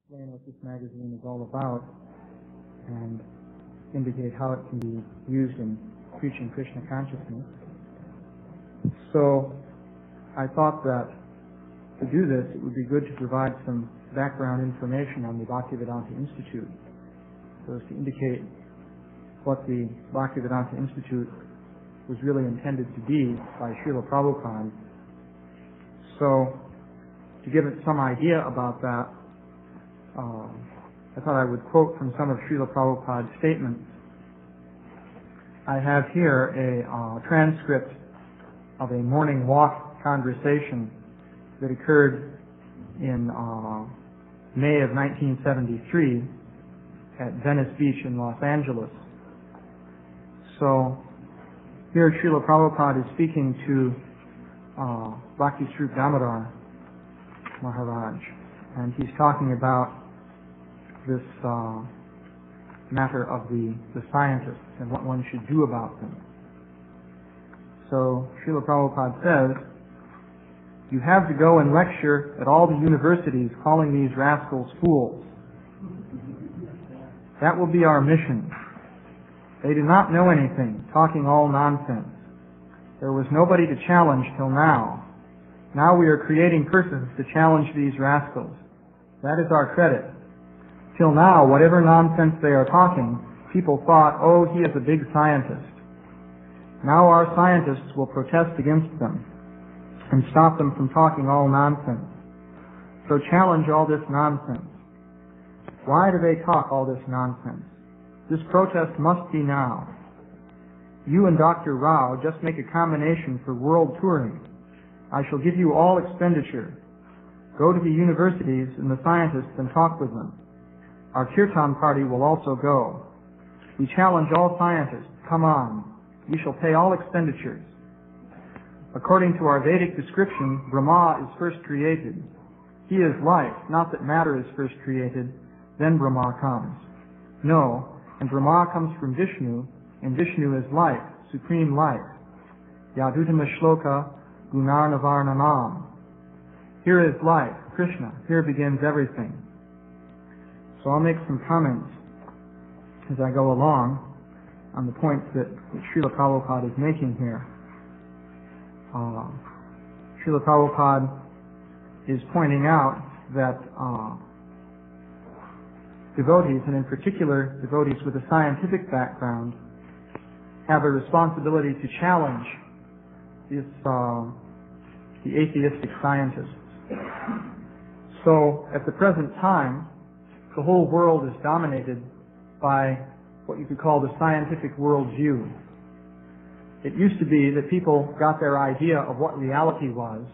explain what this magazine is all about and indicate how it can be used in preaching Krishna consciousness. So I thought that to do this, it would be good to provide some background information on the Bhaktivedanta Institute, so as to indicate what the Bhaktivedanta Institute was really intended to be by Śrīla Prabhupāda. So to give it some idea about that, I thought I would quote from some of Śrīla Prabhupāda's statements. I have here a transcript of a morning walk conversation that occurred in May of 1973 at Venice Beach in Los Angeles. So here Śrīla Prabhupada is speaking to Bhakti Swarup Damodar Maharaj, and he's talking about this matter of the scientists and what one should do about them. So Śrīla Prabhupada says, "You have to go and lecture at all the universities calling these rascals fools. That will be our mission. They do not know anything, talking all nonsense. There was nobody to challenge till now. Now we are creating persons to challenge these rascals. That is our credit. Till now, whatever nonsense they are talking, people thought, oh, he is a big scientist. Now our scientists will protest against them and stop them from talking all nonsense. So challenge all this nonsense. Why do they talk all this nonsense? This protest must be now. You and Dr. Rao just make a combination for world touring. I shall give you all expenditure. Go to the universities and the scientists and talk with them. Our kirtan party will also go. We challenge all scientists. Come on. We shall pay all expenditures. According to our Vedic description, Brahma is first created. He is life, not that matter is first created, then Brahma comes. No, and Brahma comes from Vishnu, and Vishnu is life, supreme life. Yadutama shloka gunarnavarnanam. Here is life, Krishna. Here begins everything. So I'll make some comments as I go along on the points that Śrīla Prabhupada is making here. Śrīla Prabhupada is pointing out that devotees, and in particular devotees with a scientific background, have a responsibility to challenge the atheistic scientists. So at the present time, the whole world is dominated by what you could call the scientific worldview. It used to be that people got their idea of what reality was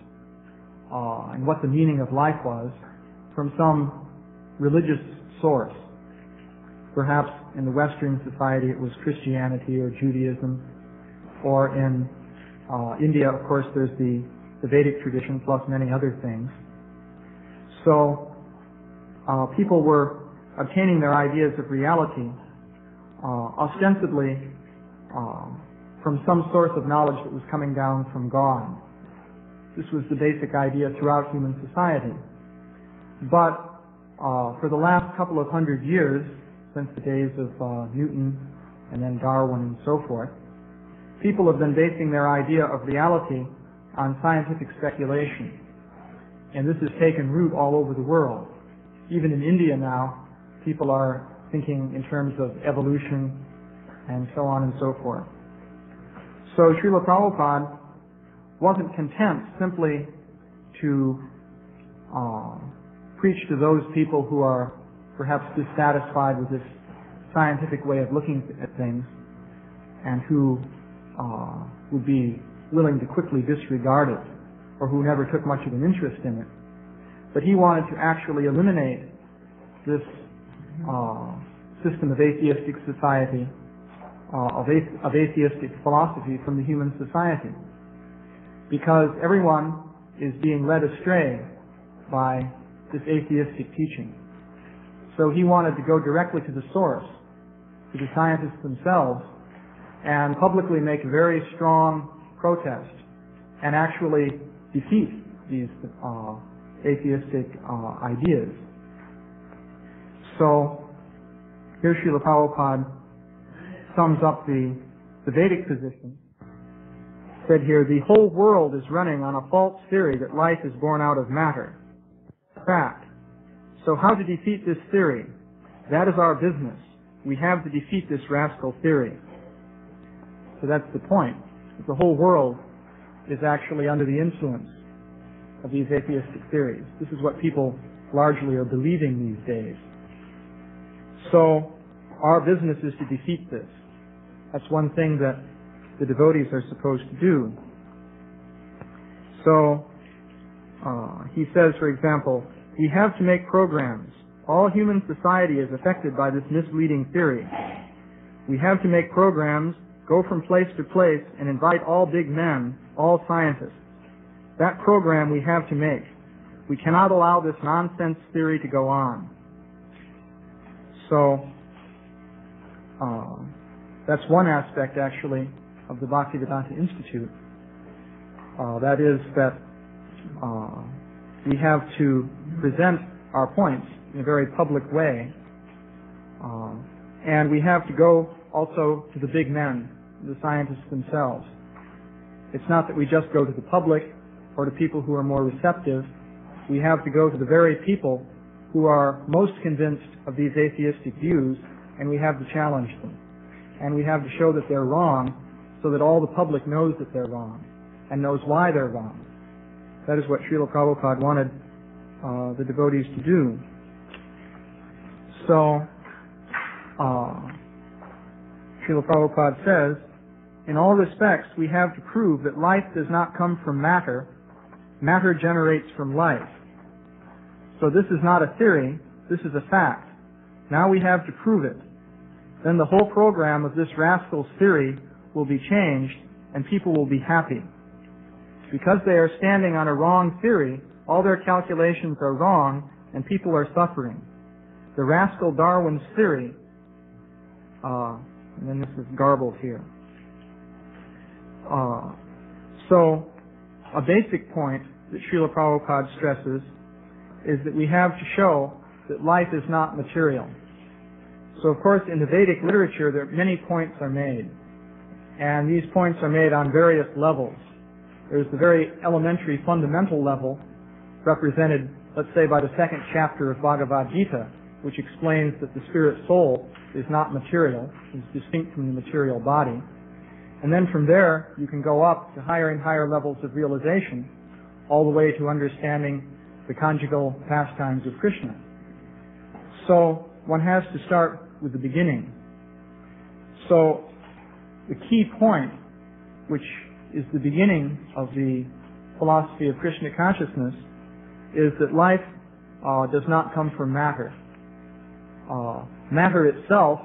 and what the meaning of life was from some religious source. Perhaps in the Western society it was Christianity or Judaism, or in India, of course, there's the Vedic tradition plus many other things. So people were obtaining their ideas of reality ostensibly from some source of knowledge that was coming down from God. This was the basic idea throughout human society. But for the last couple of hundred years, since the days of Newton and then Darwin and so forth, people have been basing their idea of reality on scientific speculation. And this has taken root all over the world. Even in India now, people are thinking in terms of evolution and so on and so forth. So Śrīla Prabhupada wasn't content simply to preach to those people who are perhaps dissatisfied with this scientific way of looking at things and who would be willing to quickly disregard it or who never took much of an interest in it. But he wanted to actually eliminate this system of atheistic society, of atheistic philosophy from the human society, because everyone is being led astray by this atheistic teaching. So he wanted to go directly to the source, to the scientists themselves, and publicly make a very strong protest and actually defeat these atheistic ideas. So here Srila Prabhupada sums up the Vedic position. Said here, the whole world is running on a false theory that life is born out of matter. Fact. So how to defeat this theory? That is our business. We have to defeat this rascal theory. So that's the point. The whole world is actually under the influence of these atheistic theories. This is what people largely are believing these days. So our business is to defeat this. That's one thing that the devotees are supposed to do. So he says, for example, we have to make programs. All human society is affected by this misleading theory. We have to make programs, go from place to place, and invite all big men, all scientists. That program we have to make. We cannot allow this nonsense theory to go on. So that's one aspect, actually, of the Bhaktivedanta Institute. That is that we have to present our points in a very public way. And we have to go also to the big men, the scientists themselves. It's not that we just go to the public or to people who are more receptive. We have to go to the very people who are most convinced of these atheistic views, and we have to challenge them. And we have to show that they're wrong so that all the public knows that they're wrong and knows why they're wrong. That is what Srila Prabhupada wanted the devotees to do. So, Srila Prabhupada says, in all respects, we have to prove that life does not come from matter. Matter generates from life. So this is not a theory, this is a fact. Now we have to prove it. Then the whole program of this rascal's theory will be changed and people will be happy. Because they are standing on a wrong theory, all their calculations are wrong and people are suffering. The rascal Darwin's theory, and then this is garbled here. So a basic point that Srila Prabhupada stresses is that we have to show that life is not material. So of course in the Vedic literature there many points are made. And these points are made on various levels. There's the very elementary fundamental level represented, let's say, by the second chapter of Bhagavad Gita, which explains that the spirit soul is not material, is distinct from the material body. And then from there you can go up to higher and higher levels of realization, all the way to understanding the conjugal pastimes of Krishna. So one has to start with the beginning. So the key point, which is the beginning of the philosophy of Krishna consciousness, is that life does not come from matter. Matter itself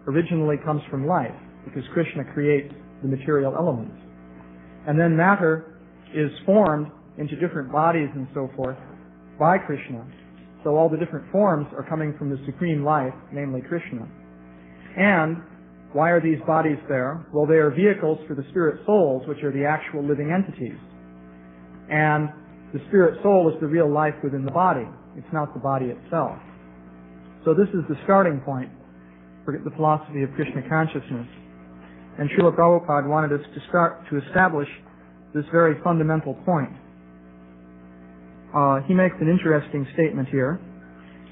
originally comes from life, because Krishna creates the material elements. And then matter is formed into different bodies and so forth by Krishna. So all the different forms are coming from the supreme life, namely Krishna. And why are these bodies there? Well, they are vehicles for the spirit souls, which are the actual living entities. And the spirit soul is the real life within the body. It's not the body itself. So this is the starting point for the philosophy of Krishna consciousness. And Srila Prabhupada wanted us to start to establish this very fundamental point. He makes an interesting statement here.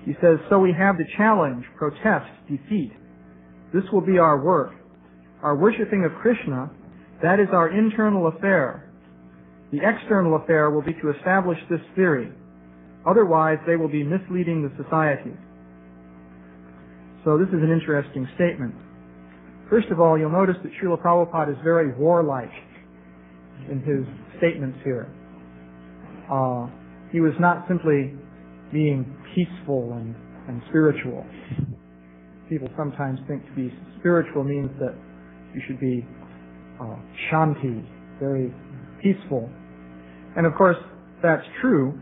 He says, so we have to challenge, protest, defeat. This will be our work. Our worshipping of Krishna, that is our internal affair. The external affair will be to establish this theory. Otherwise, they will be misleading the society. So this is an interesting statement. First of all, you'll notice that Srila Prabhupada is very warlike in his statements here. He was not simply being peaceful and spiritual. People sometimes think to be spiritual means that you should be shanti, very peaceful. And of course, that's true.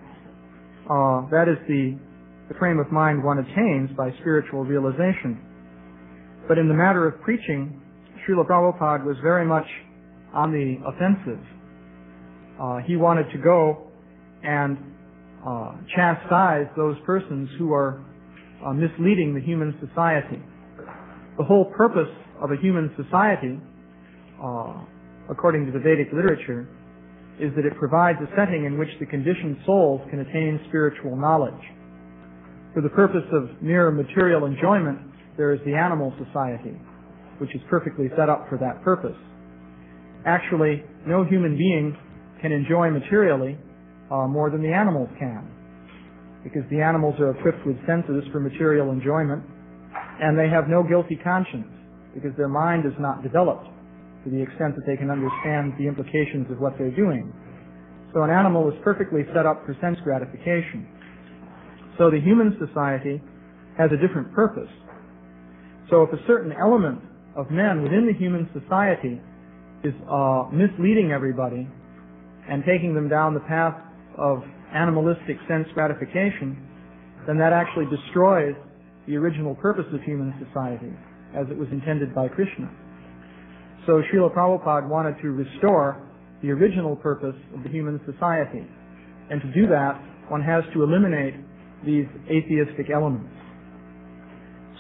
That is the frame of mind one attains by spiritual realization. But in the matter of preaching, Srila Prabhupada was very much on the offensive. He wanted to go and chastise those persons who are misleading the human society. The whole purpose of a human society, according to the Vedic literature, is that it provides a setting in which the conditioned souls can attain spiritual knowledge. For the purpose of mere material enjoyment, there is the animal society, which is perfectly set up for that purpose. Actually, no human being can enjoy materially more than the animals can, because the animals are equipped with senses for material enjoyment, and they have no guilty conscience, because their mind is not developed to the extent that they can understand the implications of what they're doing. So an animal is perfectly set up for sense gratification. So the human society has a different purpose. So if a certain element of men within the human society is misleading everybody and taking them down the path of animalistic sense gratification, then that actually destroys the original purpose of human society as it was intended by Krishna. So Śrīla Prabhupāda wanted to restore the original purpose of the human society. And to do that, one has to eliminate these atheistic elements.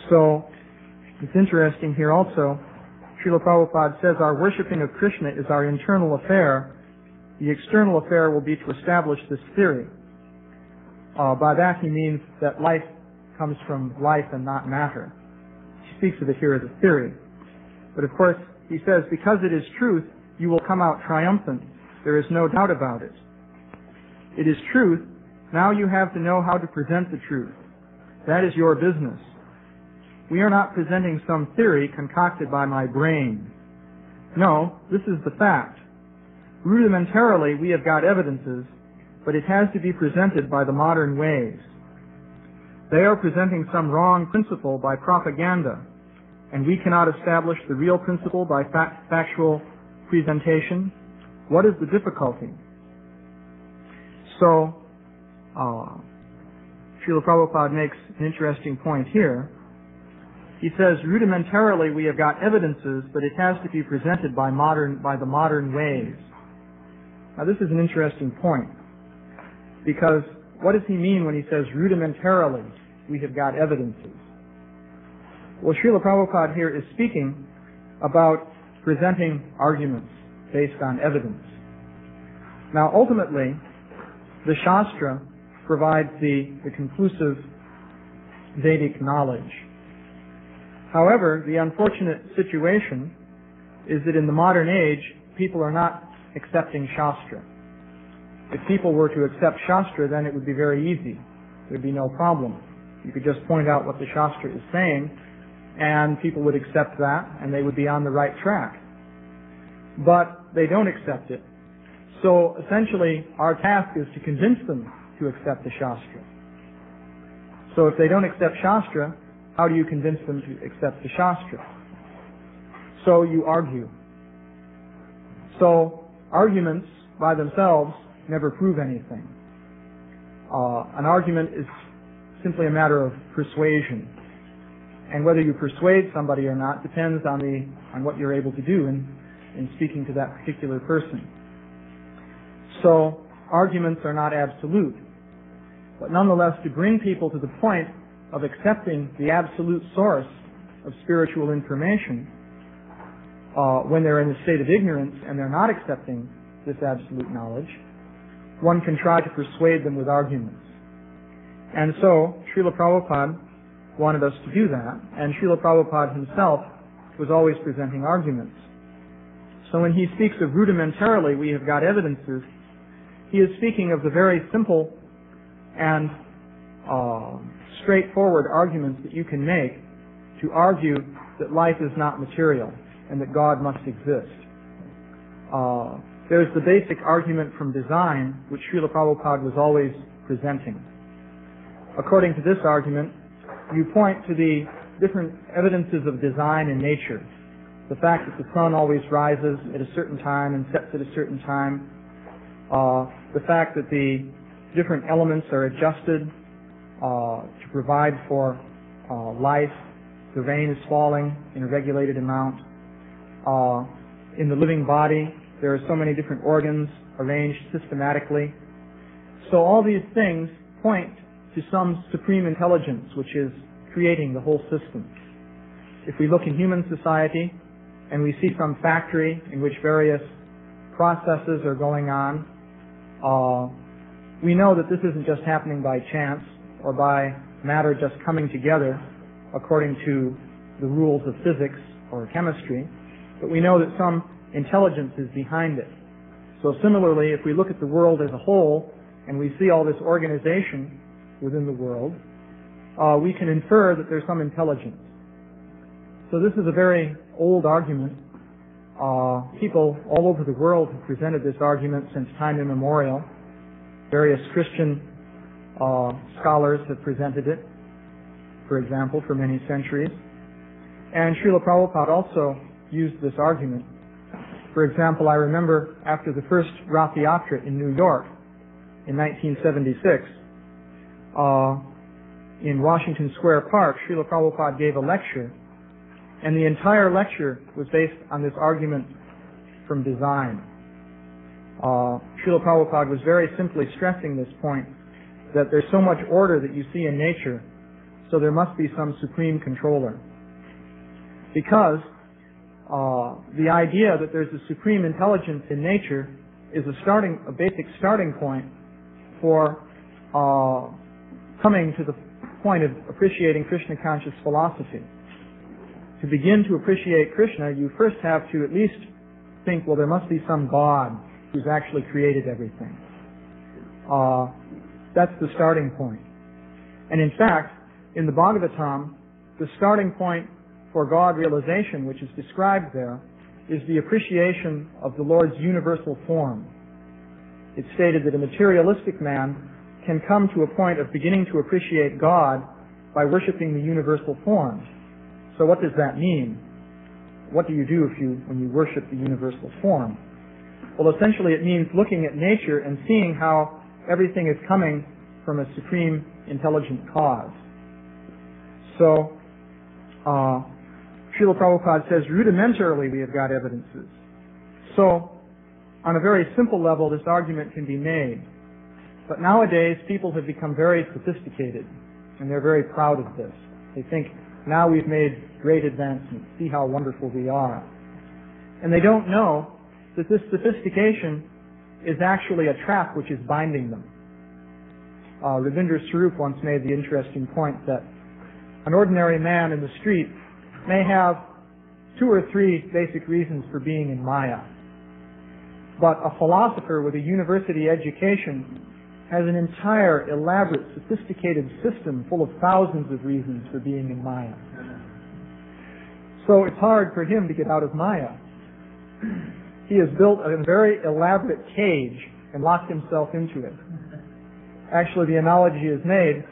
So it's interesting here also, Śrīla Prabhupāda says our worshipping of Krishna is our internal affair. The external affair will be to establish this theory. By that he means that life comes from life and not matter. He speaks of it here as a theory. But of course, he says, because it is truth, you will come out triumphant. There is no doubt about it. It is truth. Now you have to know how to present the truth. That is your business. We are not presenting some theory concocted by my brain. No, this is the fact. Rudimentarily, we have got evidences, but it has to be presented by the modern ways. They are presenting some wrong principle by propaganda, and we cannot establish the real principle by factual presentation. What is the difficulty? So, Śrīla Prabhupāda makes an interesting point here. He says, rudimentarily we have got evidences, but it has to be presented by the modern ways. Now this is an interesting point, because what does he mean when he says rudimentarily we have got evidences? Well, Śrīla Prabhupāda here is speaking about presenting arguments based on evidence. Now ultimately, the Shastra provides the conclusive Vedic knowledge. However, the unfortunate situation is that in the modern age, people are not accepting Shastra. If people were to accept Shastra, then it would be very easy. There would be no problem. You could just point out what the Shastra is saying, and people would accept that, and they would be on the right track. But they don't accept it. So essentially, our task is to convince them to accept the Shastra. So if they don't accept Shastra, how do you convince them to accept the Shastra? So you argue. So arguments by themselves never prove anything. An argument is simply a matter of persuasion. And whether you persuade somebody or not depends on what you're able to do in speaking to that particular person. So arguments are not absolute. But nonetheless, to bring people to the point of accepting the absolute source of spiritual information, when they're in a state of ignorance and they're not accepting this absolute knowledge, one can try to persuade them with arguments. And so, Śrīla Prabhupāda wanted us to do that, and Śrīla Prabhupāda himself was always presenting arguments. So when he speaks of rudimentarily we have got evidences, he is speaking of the very simple and straightforward arguments that you can make to argue that life is not material and that God must exist. There's the basic argument from design, which Śrīla Prabhupāda was always presenting. According to this argument, you point to the different evidences of design in nature. The fact that the sun always rises at a certain time and sets at a certain time. The fact that the different elements are adjusted to provide for life. The rain is falling in a regulated amount. In the living body, there are so many different organs arranged systematically. So all these things point to some supreme intelligence which is creating the whole system. If we look in human society and we see some factory in which various processes are going on, we know that this isn't just happening by chance or by matter just coming together according to the rules of physics or chemistry, but we know that some intelligence is behind it. So similarly, if we look at the world as a whole and we see all this organization within the world, we can infer that there's some intelligence. So this is a very old argument. People all over the world have presented this argument since time immemorial. Various Christian scholars have presented it, for example, for many centuries. And Śrīla Prabhupāda also used this argument. For example, I remember after the first Rath Yatra in New York in 1976, in Washington Square Park, Śrīla Prabhupāda gave a lecture, and the entire lecture was based on this argument from design. Śrīla Prabhupāda was very simply stressing this point, that there's so much order that you see in nature, so there must be some supreme controller. Because the idea that there's a supreme intelligence in nature is a basic starting point for coming to the point of appreciating Krishna conscious philosophy. To begin to appreciate Krishna, you first have to at least think, well, there must be some God who's actually created everything. That's the starting point. And in fact, in the Bhagavatam, the starting point for God realization, which is described there, is the appreciation of the Lord's universal form. It's stated that a materialistic man can come to a point of beginning to appreciate God by worshiping the universal form. So what does that mean? What do you do when you worship the universal form? Well, essentially it means looking at nature and seeing how everything is coming from a supreme intelligent cause. So, Śrīla Prabhupāda says, rudimentarily we have got evidences. So, on a very simple level, this argument can be made. But nowadays, people have become very sophisticated, and they're very proud of this. They think, now we've made great advancements. See how wonderful we are. And they don't know that this sophistication is actually a trap which is binding them. Ravindra Swarup once made the interesting point that an ordinary man in the street may have 2 or 3 basic reasons for being in Maya. But a philosopher with a university education has an entire, elaborate, sophisticated system full of thousands of reasons for being in Maya. So it's hard for him to get out of Maya. He has built a very elaborate cage and locked himself into it. Actually, the analogy is made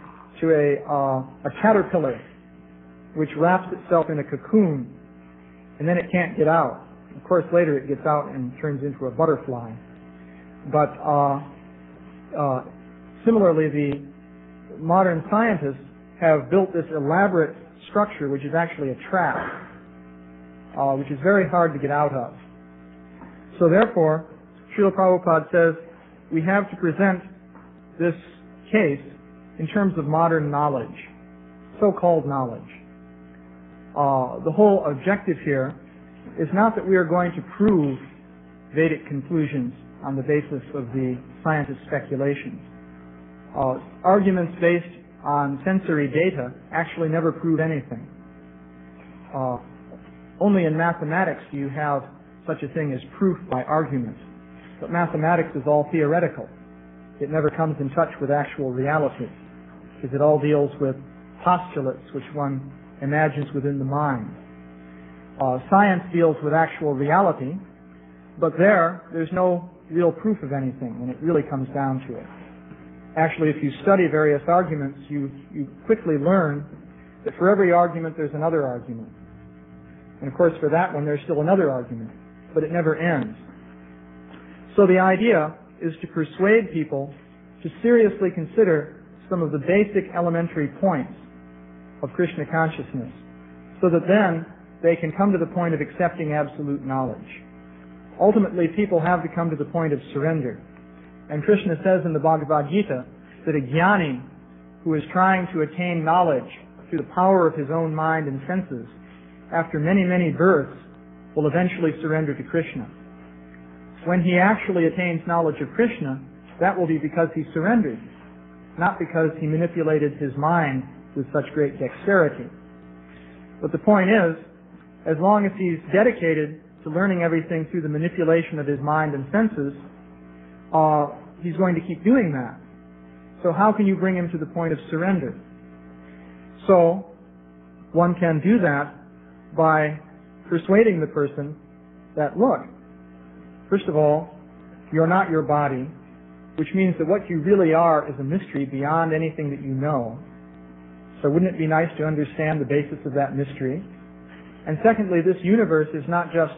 to a caterpillar which wraps itself in a cocoon, and then it can't get out. Of course, later it gets out and turns into a butterfly. But similarly, the modern scientists have built this elaborate structure which is actually a trap, which is very hard to get out of. So therefore, Śrīla Prabhupāda says we have to present this case in terms of modern knowledge, so-called knowledge. The whole objective here is not that we are going to prove Vedic conclusions on the basis of the scientists' speculations. Arguments based on sensory data actually never prove anything. Only in mathematics do you have such a thing as proof by argument. But mathematics is all theoretical. It never comes in touch with actual reality, because it all deals with postulates which one imagines within the mind. Science deals with actual reality, but there's no real proof of anything when it really comes down to it. Actually, if you study various arguments, you quickly learn that for every argument there's another argument. And of course for that one there's still another argument, but it never ends. So the idea is to persuade people to seriously consider some of the basic elementary points of Krishna consciousness, so that then they can come to the point of accepting absolute knowledge. Ultimately, people have to come to the point of surrender. And Krishna says in the Bhagavad Gita that a jnani who is trying to attain knowledge through the power of his own mind and senses, after many, many births, will eventually surrender to Krishna. When he actually attains knowledge of Krishna, that will be because he surrendered, not because he manipulated his mind with such great dexterity. But the point is, as long as he's dedicated to learning everything through the manipulation of his mind and senses, he's going to keep doing that. So how can you bring him to the point of surrender? So one can do that by persuading the person that, look, first of all, you're not your body, which means that what you really are is a mystery beyond anything that you know. So wouldn't it be nice to understand the basis of that mystery? And secondly, this universe is not just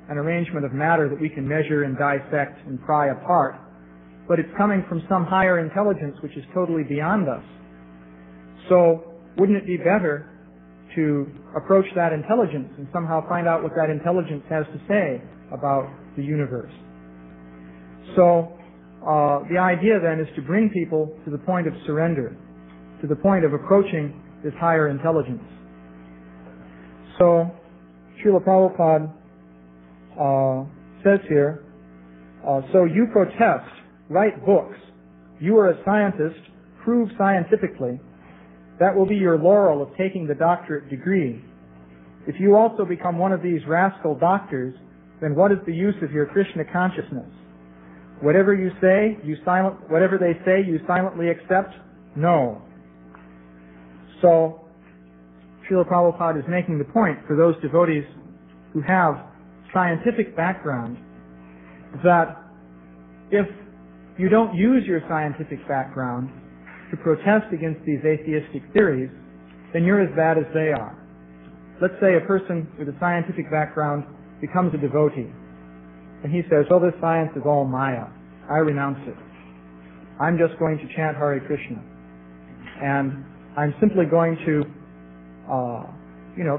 an arrangement of matter that we can measure and dissect and pry apart, but it's coming from some higher intelligence which is totally beyond us. So wouldn't it be better to approach that intelligence and somehow find out what that intelligence has to say about the universe? So the idea then is to bring people to the point of surrender, to the point of approaching this higher intelligence. So Śrīla Prabhupāda says here, so you protest, write books, you are a scientist, prove scientifically, that will be your laurel of taking the doctorate degree. If you also become one of these rascal doctors, then what is the use of your Krishna consciousness? Whatever you say, whatever they say, you silently accept? No. So, Śrīla Prabhupada is making the point for those devotees who have scientific background that if you don't use your scientific background to protest against these atheistic theories, then you're as bad as they are. Let's say a person with a scientific background becomes a devotee, and he says, oh, this science is all Maya. I renounce it. I'm just going to chant Hare Krishna. And I'm simply going to,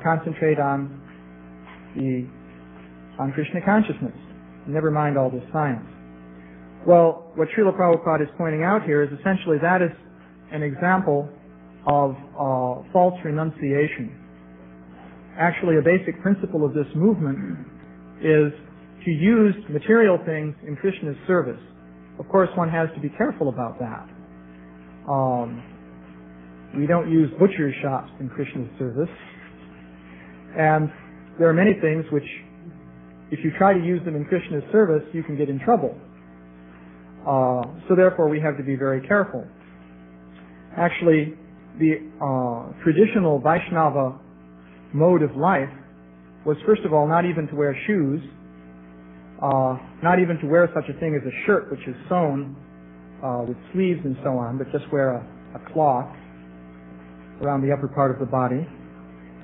concentrate on Krishna consciousness. Never mind all this science. Well, what Śrīla Prabhupada is pointing out here is essentially that is an example of false renunciation. Actually, a basic principle of this movement is to use material things in Krishna's service. Of course, one has to be careful about that. We don't use butcher shops in Krishna's service. And there are many things which, if you try to use them in Krishna's service, you can get in trouble. So therefore, we have to be very careful. Actually, the traditional Vaishnava mode of life was, first of all, not even to wear shoes, not even to wear such a thing as a shirt which is sewn with sleeves and so on, but just wear a cloth around the upper part of the body,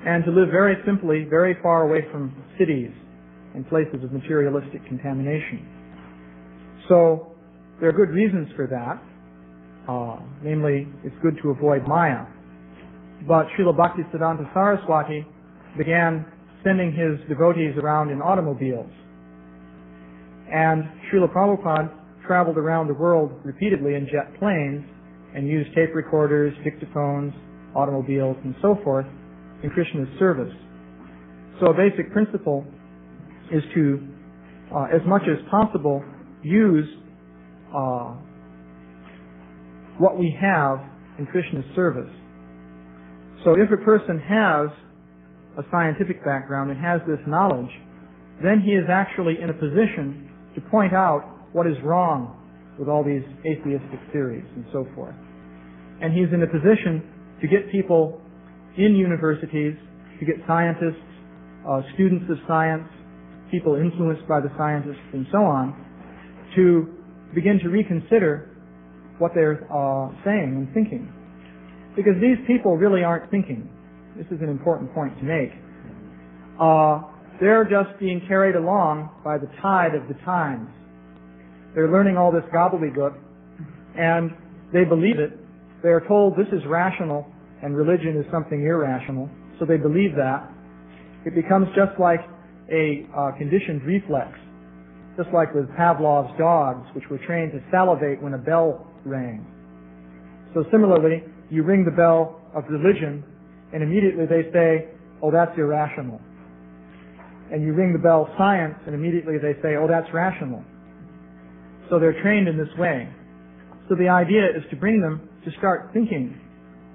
and to live very simply, very far away from cities and places of materialistic contamination. So there are good reasons for that. Namely, it's good to avoid Maya. But Srila Bhaktisiddhanta Saraswati began sending his devotees around in automobiles. And Srila Prabhupada traveled around the world repeatedly in jet planes and used tape recorders, dictaphones, automobiles, and so forth in Krishna's service. So a basic principle is to, as much as possible, use what we have in Krishna's service. So if a person has a scientific background and has this knowledge, then he is actually in a position to point out what is wrong with all these atheistic theories and so forth. And he's in a position to get people in universities, to get scientists, students of science, people influenced by the scientists and so on, to begin to reconsider what they're saying and thinking. Because these people really aren't thinking. This is an important point to make. They're just being carried along by the tide of the times. They're learning all this gobbledygook, and they believe it. They are told this is rational, and religion is something irrational, so they believe that. It becomes just like a conditioned reflex, just like with Pavlov's dogs, which were trained to salivate when a bell rang. So similarly, you ring the bell of religion, and immediately they say, oh, that's irrational. And you ring the bell science, and immediately they say, oh, that's rational. So they're trained in this way. So the idea is to bring them to start thinking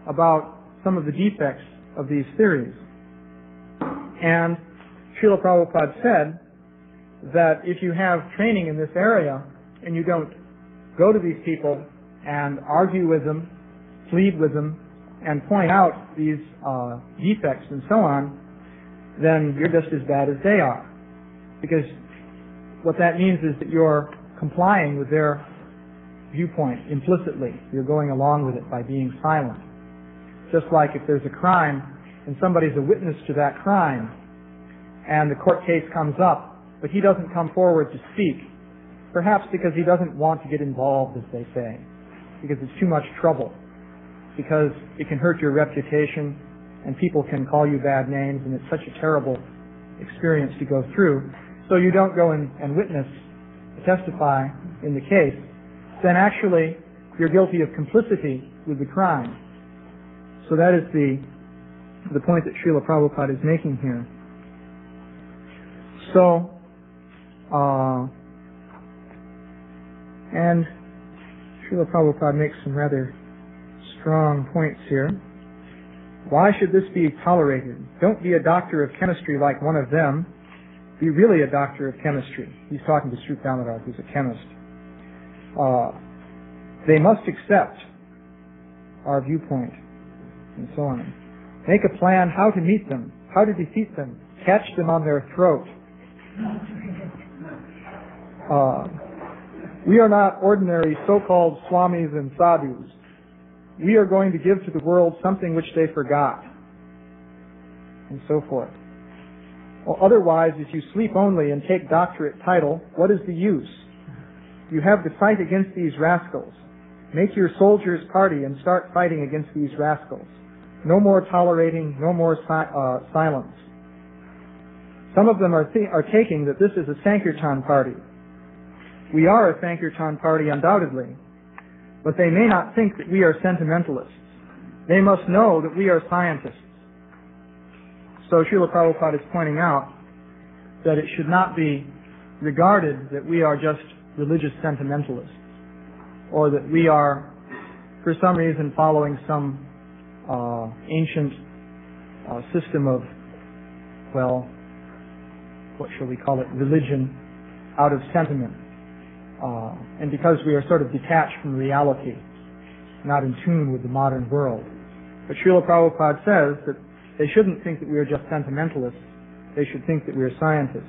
about some of the defects of these theories. And Śrīla Prabhupada said that if you have training in this area and you don't go to these people and argue with them, plead with them, and point out these defects and so on, then you're just as bad as they are. Because what that means is that you're complying with their viewpoint implicitly. You're going along with it by being silent. Just like if there's a crime and somebody's a witness to that crime and the court case comes up, but he doesn't come forward to speak, perhaps because he doesn't want to get involved, as they say, because it's too much trouble, because it can hurt your reputation and people can call you bad names, and it's such a terrible experience to go through. So you don't go and witness, testify in the case. Then actually you're guilty of complicity with the crime. So that is the point that Śrīla Prabhupada is making here. So, and Śrīla Prabhupada makes some rather strong points here. Why should this be tolerated? Don't be a doctor of chemistry like one of them. Be really a doctor of chemistry. He's talking to Sri Damodar, who's a chemist. They must accept our viewpoint, and so on. Make a plan how to meet them, how to defeat them, catch them on their throat. We are not ordinary so-called swamis and sadhus. We are going to give to the world something which they forgot, and so forth. Well, otherwise, if you sleep only and take doctorate title, what is the use? You have to fight against these rascals. Make your soldiers party and start fighting against these rascals. No more tolerating, no more silence. Some of them are taking that this is a Sankirtan party. We are a Sankirtan party undoubtedly, but they may not think that we are sentimentalists. They must know that we are scientists. So Śrīla Prabhupada is pointing out that it should not be regarded that we are just religious sentimentalists, or that we are, for some reason, following some ancient system of, well, what shall we call it, religion out of sentiment. And because we are sort of detached from reality, not in tune with the modern world. But Śrīla Prabhupada says that they shouldn't think that we are just sentimentalists. They should think that we are scientists.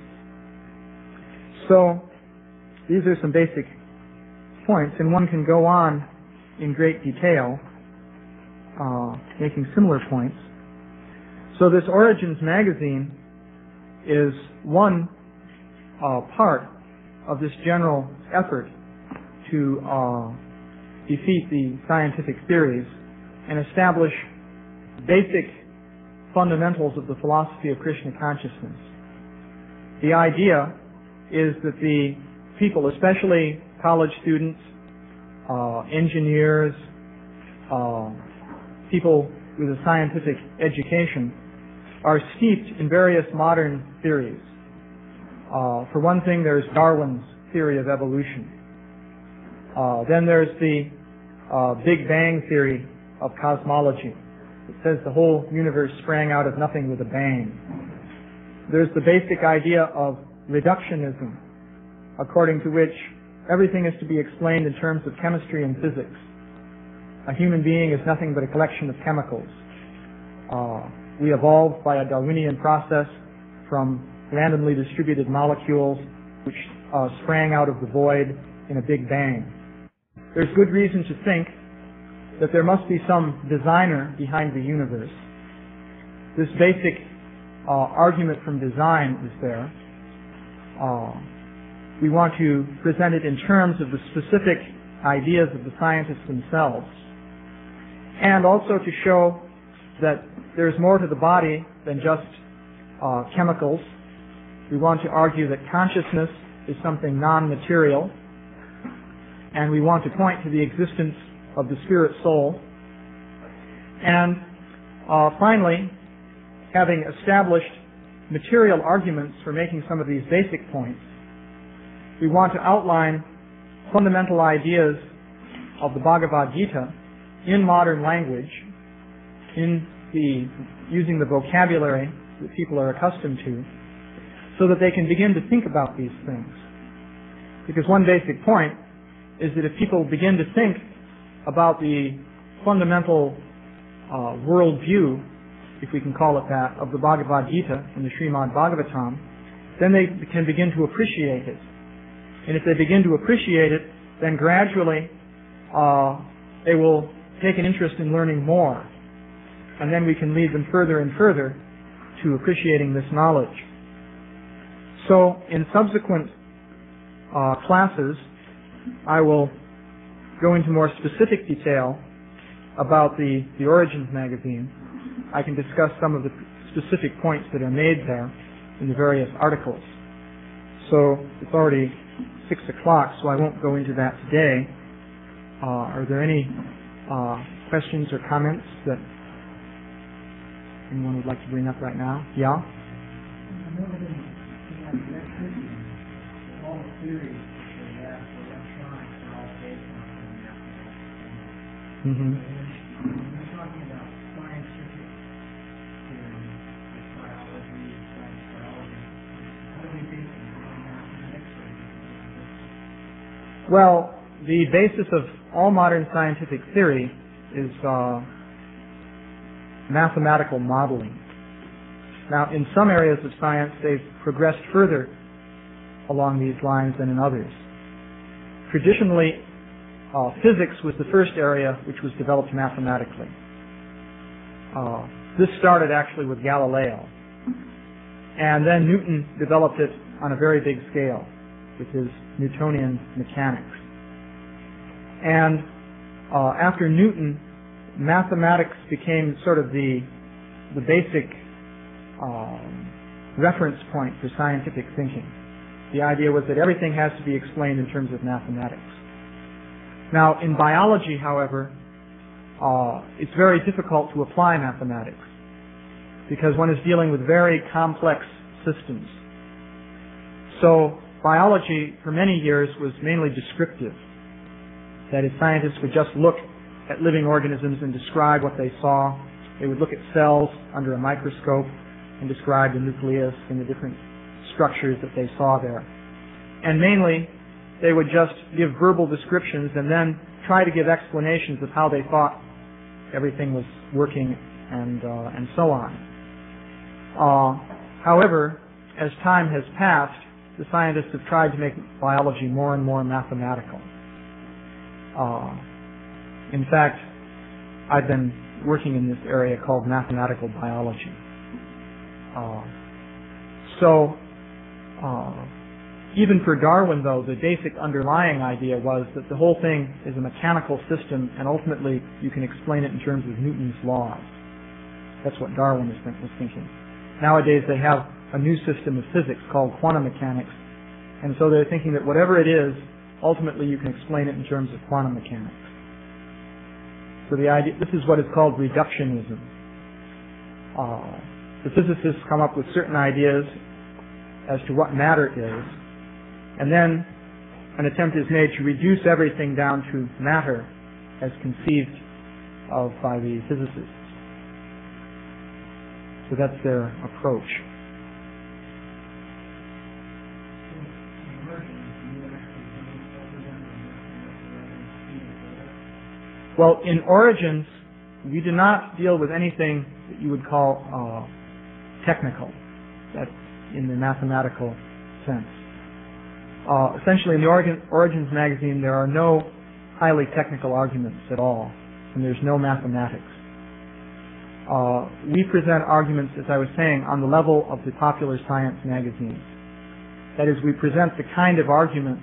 So, these are some basic points, and one can go on in great detail, making similar points. So this Origins magazine is one part of this general effort to defeat the scientific theories and establish basic fundamentals of the philosophy of Krishna consciousness. The idea is that the people, especially college students, engineers, people with a scientific education, are steeped in various modern theories. For one thing, there's Darwin's theory of evolution. Then there's the Big Bang theory of cosmology. It says the whole universe sprang out of nothing with a bang. There's the basic idea of reductionism, according to which everything is to be explained in terms of chemistry and physics. A human being is nothing but a collection of chemicals. We evolved by a Darwinian process from randomly distributed molecules which sprang out of the void in a big bang. There's good reason to think that there must be some designer behind the universe. This basic argument from design is there. We want to present it in terms of the specific ideas of the scientists themselves, and also to show that there's more to the body than just chemicals. We want to argue that consciousness is something non-material, and we want to point to the existence of the spirit soul. And Finally, having established material arguments for making some of these basic points, we want to outline fundamental ideas of the Bhagavad Gita in modern language, using the vocabulary that people are accustomed to, so that they can begin to think about these things. Because one basic point is that if people begin to think about the fundamental worldview, if we can call it that, of the Bhagavad Gita and the Śrīmad Bhagavatam, then they can begin to appreciate it. And if they begin to appreciate it, then gradually they will take an interest in learning more. And then we can lead them further and further to appreciating this knowledge. So in subsequent classes, I will go into more specific detail about the Origins magazine. I can discuss some of the specific points that are made there in the various articles. So it's already 6 o'clock, so I won't go into that today. Are there any questions or comments that anyone would like to bring up right now? Yeah? All the theories that for electronics are all based on Mm-hmm. when we're talking about scientific theory, like biology, science biology, how do we base it on mathematics? Well, the basis of all modern scientific theory is mathematical modeling. Now, in some areas of science, they've progressed further along these lines than in others. Traditionally, physics was the first area which was developed mathematically. This started actually with Galileo. And then Newton developed it on a very big scale with his Newtonian mechanics. And after Newton, mathematics became sort of the basic reference point for scientific thinking. The idea was that everything has to be explained in terms of mathematics. Now, in biology, however, it's very difficult to apply mathematics because one is dealing with very complex systems. So, biology for many years was mainly descriptive. That is, scientists would just look at living organisms and describe what they saw. They would look at cells under a microscope and describe the nucleus and the different structures that they saw there. And mainly, they would just give verbal descriptions and then try to give explanations of how they thought everything was working and so on. However, as time has passed, the scientists have tried to make biology more and more mathematical. In fact, I've been working in this area called mathematical biology. Even for Darwin, though, the basic underlying idea was that the whole thing is a mechanical system, and ultimately you can explain it in terms of Newton's laws. That's what Darwin was thinking. Nowadays they have a new system of physics called quantum mechanics, and so they're thinking that whatever it is, ultimately you can explain it in terms of quantum mechanics. So the idea, this is what is called reductionism. The physicists come up with certain ideas as to what matter is, and then an attempt is made to reduce everything down to matter as conceived of by the physicists. So that's their approach. Well, in Origins, we do not deal with anything that you would call technical, that in the mathematical sense. Essentially, in the Origins magazine, there are no highly technical arguments at all, and there's no mathematics. We present arguments, as I was saying, on the level of the popular science magazines. That is, we present the kind of argument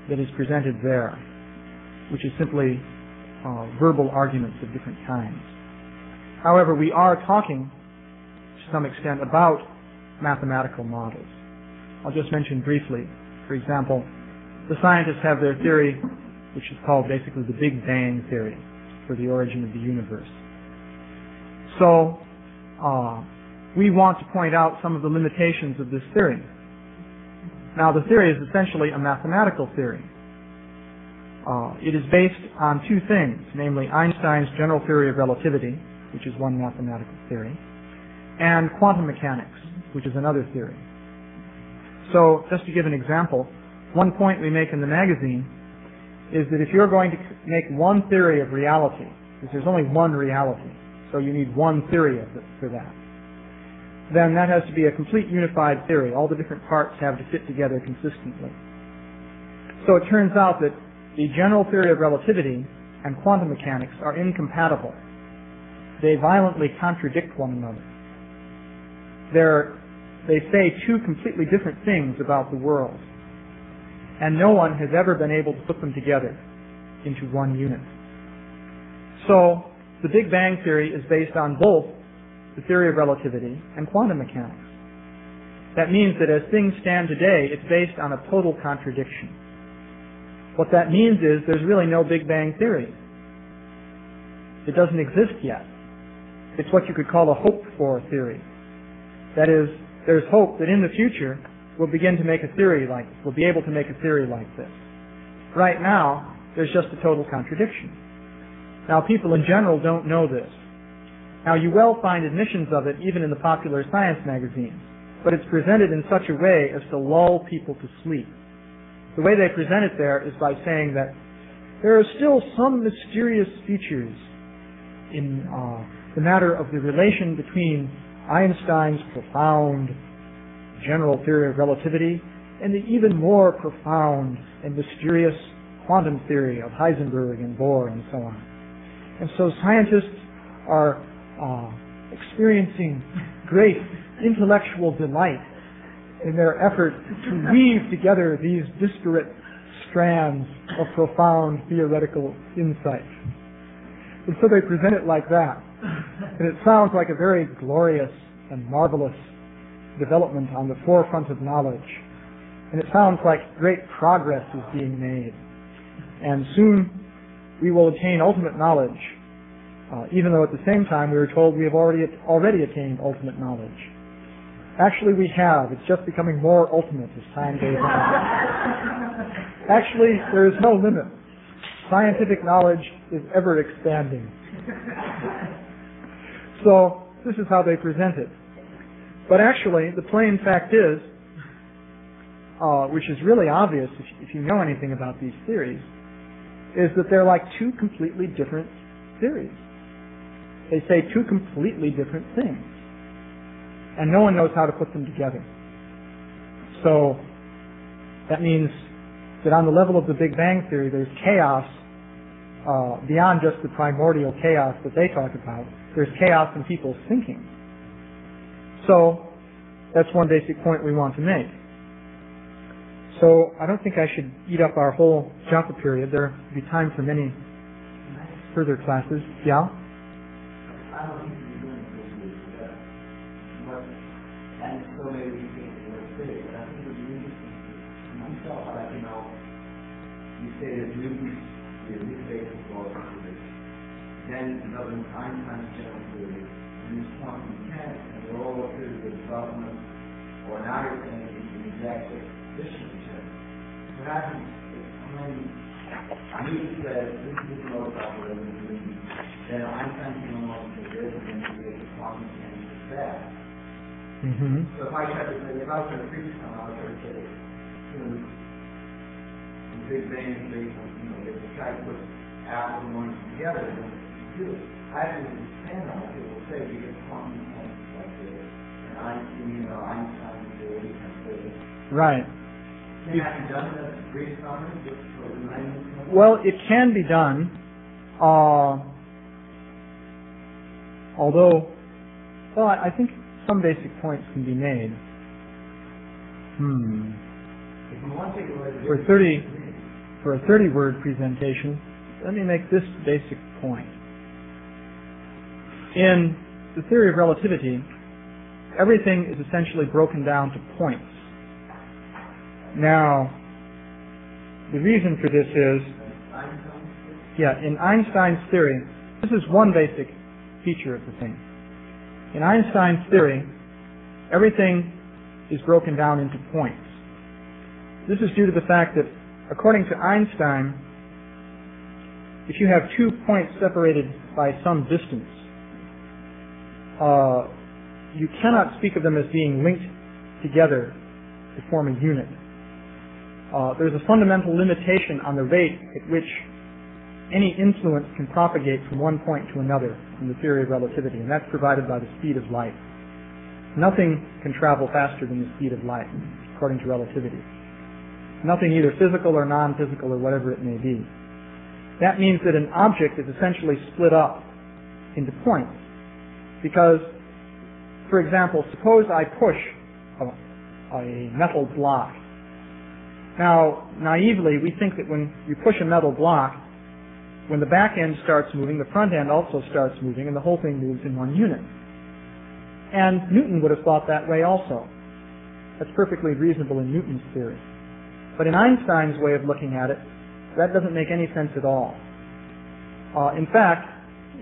that is presented there, which is simply verbal arguments of different kinds. However, we are talking, to some extent, about mathematical models. I'll just mention briefly. For example, the scientists have their theory, which is called basically the Big Bang theory for the origin of the universe. So we want to point out some of the limitations of this theory. Now, the theory is essentially a mathematical theory. It is based on two things, namely Einstein's general theory of relativity, which is one mathematical theory, and quantum mechanics, which is another theory. So, just to give an example, one point we make in the magazine is that if you're going to make one theory of reality, because there's only one reality, so you need one theory of it for that, then that has to be a complete unified theory. All the different parts have to fit together consistently. So it turns out that the general theory of relativity and quantum mechanics are incompatible. They violently contradict one another. They say two completely different things about the world, and no one has ever been able to put them together into one unit. So the Big Bang Theory is based on both the theory of relativity and quantum mechanics. That means that as things stand today, it's based on a total contradiction. What that means is there's really no Big Bang Theory. It doesn't exist yet. It's what you could call a hoped-for theory. That is, there's hope that in the future we'll begin to make a theory like this. We'll be able to make a theory like this. Right now, there's just a total contradiction. Now, people in general don't know this. Now, you will find admissions of it even in the popular science magazines, but it's presented in such a way as to lull people to sleep. The way they present it there is by saying that there are still some mysterious features in the matter of the relation between Einstein's profound general theory of relativity and the even more profound and mysterious quantum theory of Heisenberg and Bohr and so on. And so scientists are experiencing great intellectual delight in their effort to weave together these disparate strands of profound theoretical insight. And so they present it like that. And it sounds like a very glorious and marvelous development on the forefront of knowledge. And it sounds like great progress is being made. And soon we will attain ultimate knowledge, even though at the same time we were told we have already attained ultimate knowledge. Actually, we have. It's just becoming more ultimate as time goes on. Actually, there is no limit. Scientific knowledge is ever expanding. So, this is how they present it. But actually, the plain fact is, which is really obvious if you know anything about these theories, is that they're like two completely different theories. They say two completely different things. And no one knows how to put them together. So, that means that on the level of the Big Bang Theory, there's chaos beyond just the primordial chaos that they talk about. There's chaos in people's thinking. So, that's one basic point we want to make. So, I don't think I should eat up our whole japa period. There will be time for many further classes. Yeah? I don't think you're doing this but and so maybe we think it was big, but I think it would be interesting myself, like, you say that Newton's theory, basic law of physics, then developing Einstein's general theory, and this quantum mechanics, and they're all appear to be development, or now you're saying it's an exact opposition of each other. What happens when Newton says this is the most operative in Newton, then Einstein came along and said this, and then he gave the quantum mechanics is that. Mm-hmm. So if I try to say, if I was going to preach something, I would try to say, the Big Bang Theory, they try to put apples and oranges together, and do it. I actually understand how people say you get quantum mechanics like this, and Einstein's theory and theory. Right. Can that be done in a brief summary, just for the language? Well, it can be done, although, well, I think some basic points can be made. If you want to take away For a 30-word presentation, let me make this basic point. In the theory of relativity, everything is essentially broken down to points. Now, the reason for this is, in Einstein's theory, this is one basic feature of the thing. In Einstein's theory, everything is broken down into points. This is due to the fact that, according to Einstein, if you have 2 points separated by some distance, you cannot speak of them as being linked together to form a unit. There's a fundamental limitation on the rate at which any influence can propagate from one point to another in the theory of relativity, and that's provided by the speed of light. Nothing can travel faster than the speed of light, according to relativity. Nothing either physical or non-physical or whatever it may be. That means that an object is essentially split up into points. Because, for example, suppose I push a metal block. Now, naively, we think that when you push a metal block, when the back end starts moving, the front end also starts moving, and the whole thing moves in one unit. And Newton would have thought that way also. That's perfectly reasonable in Newton's theory. But in Einstein's way of looking at it, that doesn't make any sense at all. In fact,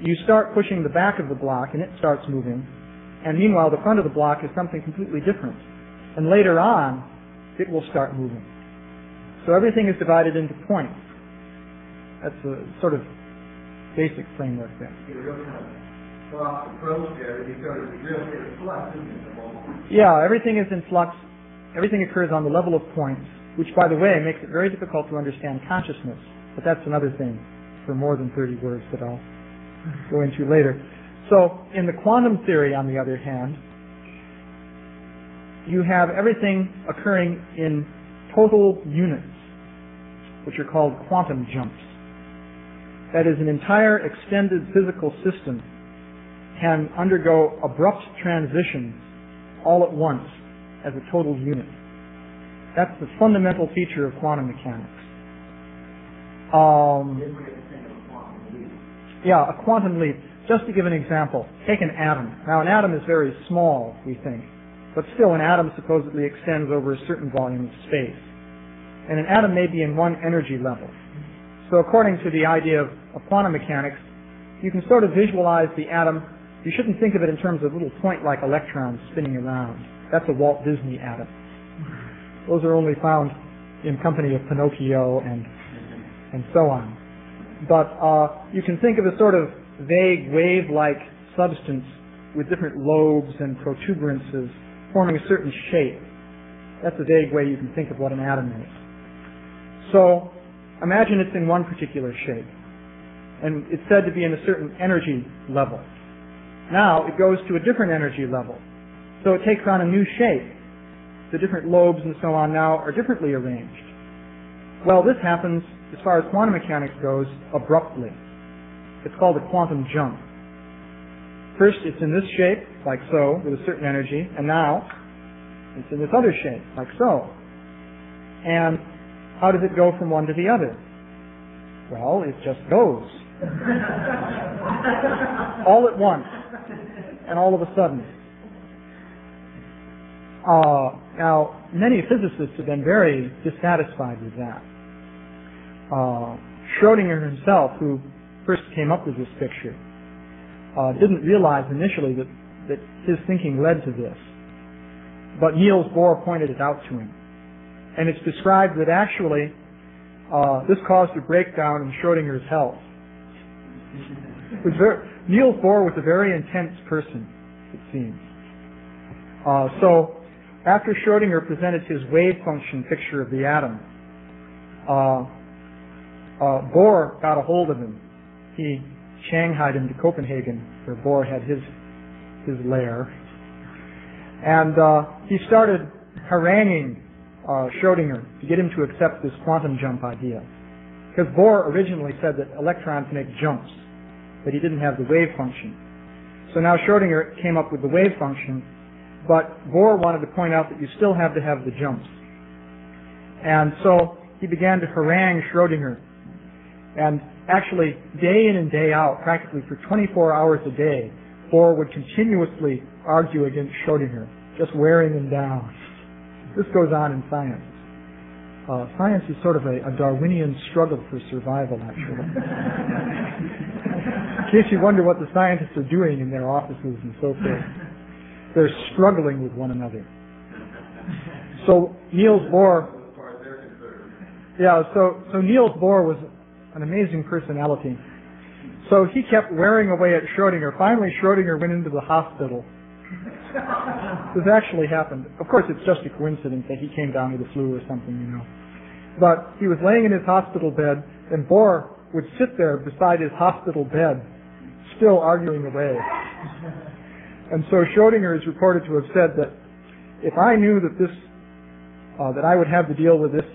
you start pushing the back of the block and it starts moving, and meanwhile the front of the block is something completely different. And later on, it will start moving. So everything is divided into points. That's a sort of basic framework there. Yeah, everything is in flux. Everything occurs on the level of points, which, by the way, makes it very difficult to understand consciousness. But that's another thing for more than 30 words that I'll go into later. So, in the quantum theory, on the other hand, you have everything occurring in total units, which are called quantum jumps. That is, an entire extended physical system can undergo abrupt transitions all at once as a total unit. That's the fundamental feature of quantum mechanics. A quantum leap. Just to give an example, take an atom. Now, an atom is very small, we think, but still an atom supposedly extends over a certain volume of space. And an atom may be in one energy level. So according to the idea of quantum mechanics, you can sort of visualize the atom. You shouldn't think of it in terms of little point-like electrons spinning around. That's a Walt Disney atom. Those are only found in company of Pinocchio and so on. But you can think of a sort of vague wave-like substance with different lobes and protuberances forming a certain shape. That's a vague way you can think of what an atom is. So imagine it's in one particular shape, and it's said to be in a certain energy level. Now it goes to a different energy level, so it takes on a new shape. The different lobes and so on now are differently arranged. Well, this happens, as far as quantum mechanics goes, abruptly. It's called a quantum jump. First, it's in this shape, like so, with a certain energy, and now it's in this other shape, like so. And how does it go from one to the other? Well, it just goes. All at once, and all of a sudden. Now, many physicists have been very dissatisfied with that. Schrödinger himself, who first came up with this picture, didn't realize initially that his thinking led to this. But Niels Bohr pointed it out to him. And it's described that actually this caused a breakdown in Schrödinger's health. Niels Bohr was a very intense person, it seems. So after Schrödinger presented his wave function picture of the atom, Bohr got a hold of him. He shanghaied him to Copenhagen, where Bohr had his lair. And he started haranguing Schrödinger to get him to accept this quantum jump idea. Because Bohr originally said that electrons make jumps, but he didn't have the wave function. So now Schrödinger came up with the wave function, but Bohr wanted to point out that you still have to have the jumps. And so he began to harangue Schrödinger. And actually, day in and day out, practically for 24 hours a day, Bohr would continuously argue against Schrödinger, just wearing him down. This goes on in science. Science is sort of a Darwinian struggle for survival, actually. case you wonder what the scientists are doing in their offices and so forth, they're struggling with one another. So Niels Bohr, so Niels Bohr was an amazing personality. So he kept wearing away at Schrödinger. Finally, Schrödinger went into the hospital. This actually happened. Of course, it's just a coincidence that he came down with the flu or something, you know. But he was laying in his hospital bed, and Bohr would sit there beside his hospital bed, still arguing away. And so Schrödinger is reported to have said that if I knew that that I would have to deal with this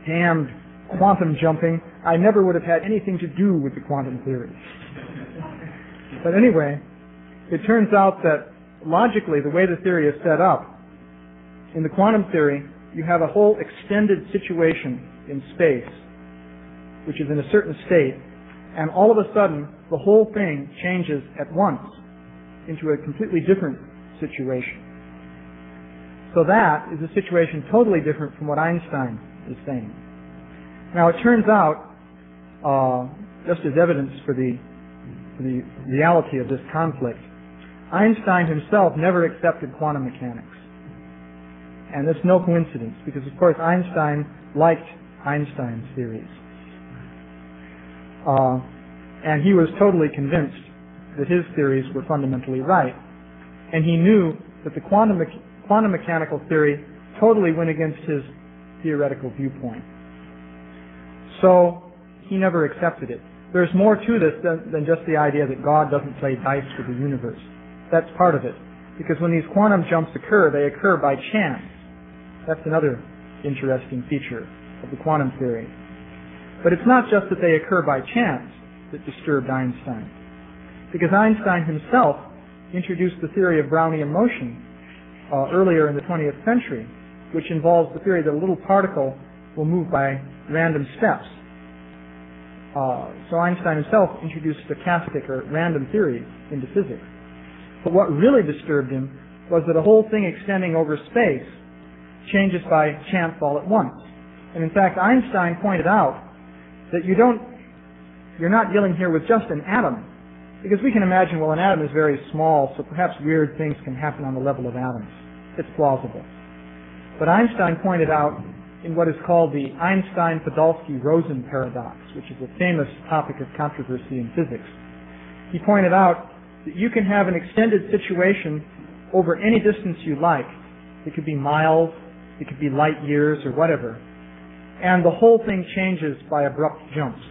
damned quantum jumping, I never would have had anything to do with the quantum theory. But anyway, it turns out that logically, the way the theory is set up, in the quantum theory, you have a whole extended situation in space, which is in a certain state, and all of a sudden, the whole thing changes at once into a completely different situation. So that is a situation totally different from what Einstein is saying. Now, it turns out, just as evidence for the reality of this conflict, Einstein himself never accepted quantum mechanics. And that's no coincidence, because of course Einstein liked Einstein's theories. And he was totally convinced that his theories were fundamentally right. And he knew that the quantum mechanical theory totally went against his theoretical viewpoint. So he never accepted it. There's more to this than just the idea that God doesn't play dice with the universe. That's part of it. Because when these quantum jumps occur, they occur by chance. That's another interesting feature of the quantum theory. But it's not just that they occur by chance that disturbed Einstein. Because Einstein himself introduced the theory of Brownian motion earlier in the 20th century, which involves the theory that a little particle will move by random steps. So Einstein himself introduced stochastic or random theory into physics. But what really disturbed him was that a whole thing extending over space changes by chance all at once. And in fact, Einstein pointed out that you're not dealing here with just an atom. Because we can imagine, well, an atom is very small, so perhaps weird things can happen on the level of atoms. It's plausible. But Einstein pointed out in what is called the Einstein-Podolsky-Rosen paradox, which is a famous topic of controversy in physics. He pointed out that you can have an extended situation over any distance you like. It could be miles, it could be light years, or whatever. And the whole thing changes by abrupt jumps.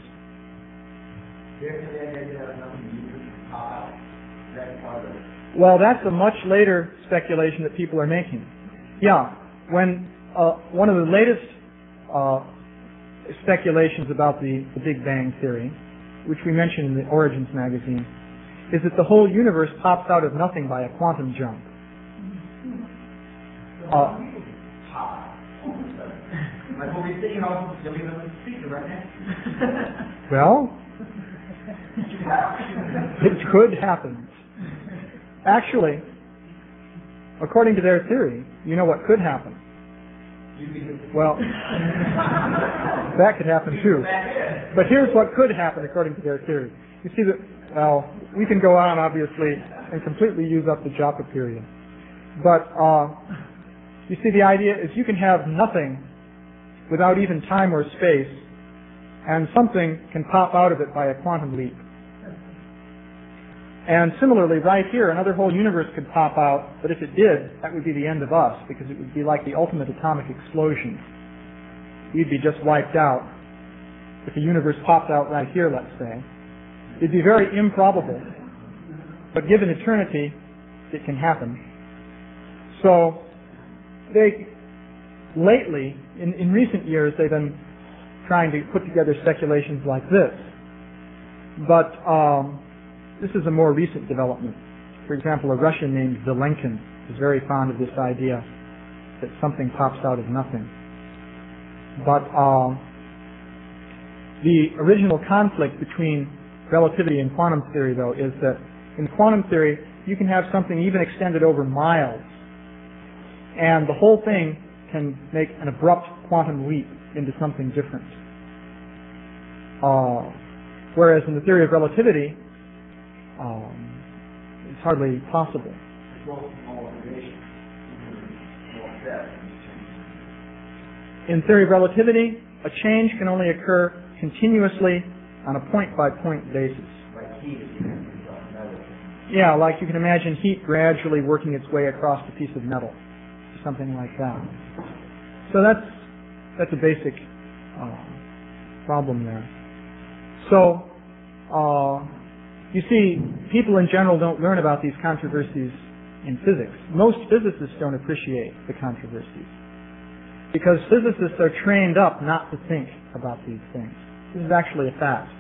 Well, that's a much later speculation that people are making. Yeah, when one of the latest speculations about the Big Bang Theory, which we mentioned in the Origins magazine, is that the whole universe pops out of nothing by a quantum jump. Well, it could happen. Actually, according to their theory, you know what could happen? Well, that could happen too. But here's what could happen according to their theory. You see that, well, we can go on, obviously, and completely use up the Joppa period. But you see, the idea is you can have nothing without even time or space, and something can pop out of it by a quantum leap. And similarly, right here, another whole universe could pop out, but if it did, that would be the end of us, because it would be like the ultimate atomic explosion. We'd be just wiped out. If the universe popped out right here, let's say, it'd be very improbable. But given eternity, it can happen. So, lately, in recent years, they've been trying to put together speculations like this. But this is a more recent development. For example, a Russian named Vilenkin is very fond of this idea that something pops out of nothing. But the original conflict between relativity and quantum theory, though, is that in quantum theory, you can have something even extended over miles, and the whole thing can make an abrupt quantum leap into something different. Whereas in the theory of relativity, It's hardly possible. In theory of relativity, a change can only occur continuously on a point-by-point basis. Yeah, like you can imagine heat gradually working its way across a piece of metal, something like that. So that's a basic problem there. So, you see, people in general don't learn about these controversies in physics. Most physicists don't appreciate the controversies because physicists are trained up not to think about these things. This is actually a fact.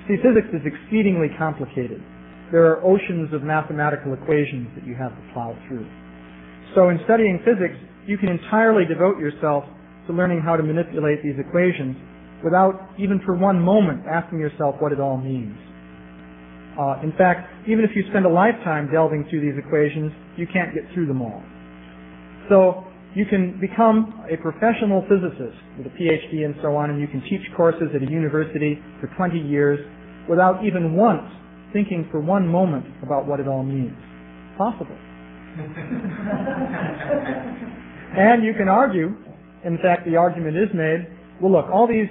See, physics is exceedingly complicated. There are oceans of mathematical equations that you have to plow through. So in studying physics, you can entirely devote yourself to learning how to manipulate these equations without even for one moment asking yourself what it all means. In fact, even if you spend a lifetime delving through these equations, you can't get through them all. So you can become a professional physicist with a PhD and so on, and you can teach courses at a university for 20 years without even once thinking for one moment about what it all means. Possible. And you can argue, in fact the argument is made, well look, all these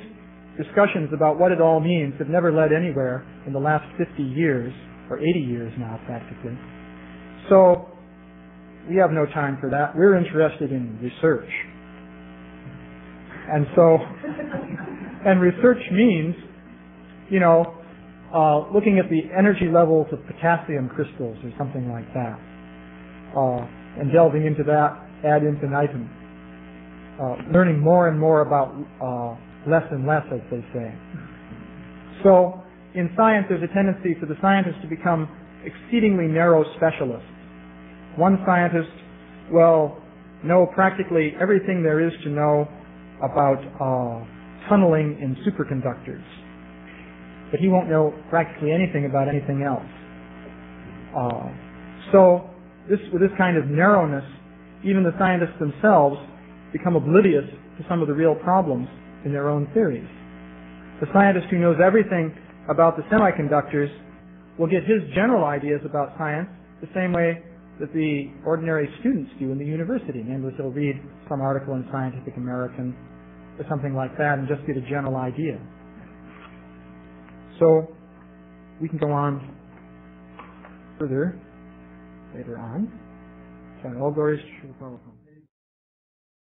discussions about what it all means have never led anywhere in the last 50 years, or 80 years now practically. So we have no time for that. We're interested in research. And so, and research means, looking at the energy levels of potassium crystals or something like that, and delving into that ad infinitum, learning more and more about less and less, as they say. So in science, there's a tendency for the scientists to become exceedingly narrow specialists. One scientist will know practically everything there is to know about tunneling in superconductors, but he won't know practically anything about anything else. So with this kind of narrowness, even the scientists themselves become oblivious to some of the real problems in their own theories. The scientist who knows everything about the semiconductors will get his general ideas about science the same way that the ordinary students do in the university. Namely, he'll read some article in Scientific American or something like that and just get a general idea. So we can go on further later on. So all glories to Prabhupada.